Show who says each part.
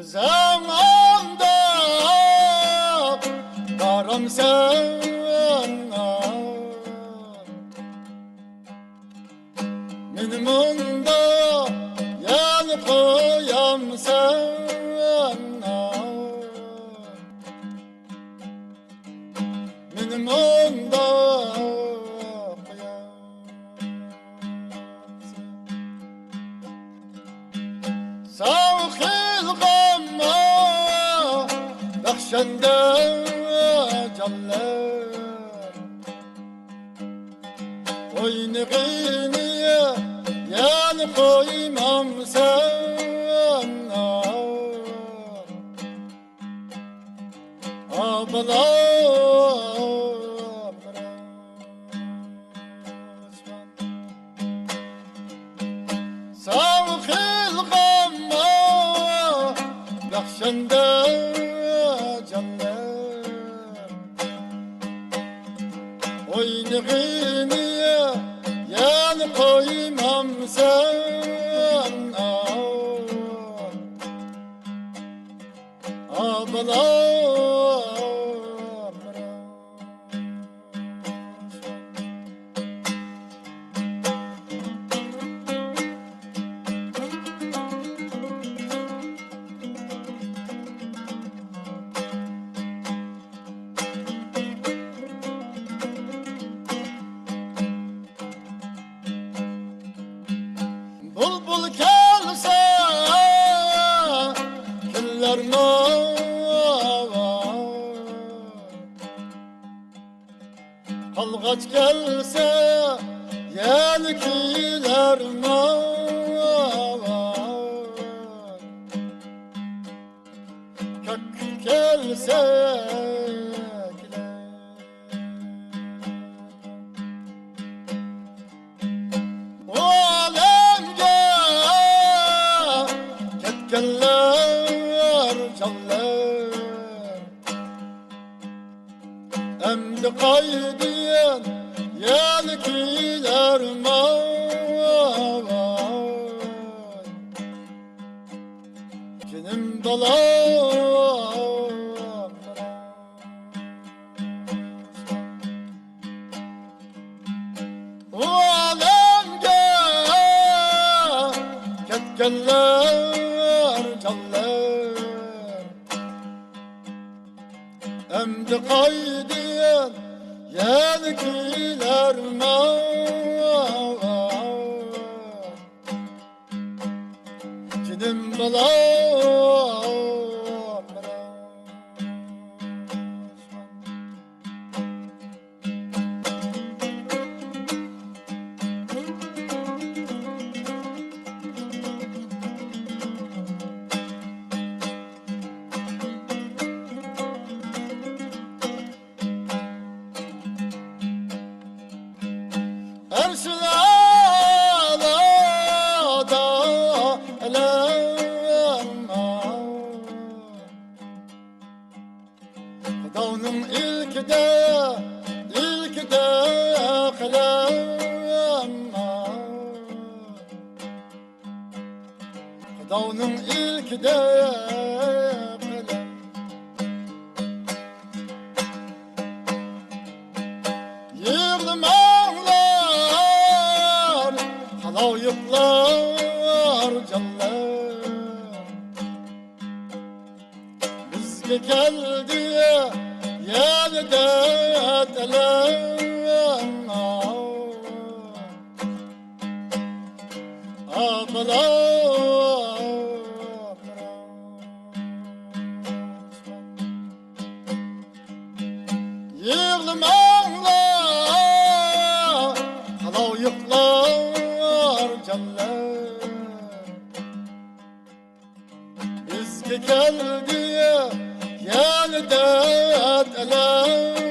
Speaker 1: Zamanda varım sana, benim onda yan koyam sana, benim onda sağ xilqamma bakşanda canlar oynağını yan koymam sana ablam sağ xilqamma bakşanda canlar oynağını yan koymam sana ablam bulbul gelse güller mavar, kalgaç gelse yelkiler mavar, kök gelse ketkenler canlar emdi kaydiyen yelkiler mavar, cinim dolar o alemge ketkenler canlar emdi kaydiyen yelkiler mavar, cinim dolar Ersilada elema Dağının ilkide kılema Dağının ilkide kılema yığılmalar halayıklar canlar bizge geldi yenide telem ablam yığılmalar halayıklar canlar bizge geldi yenide telem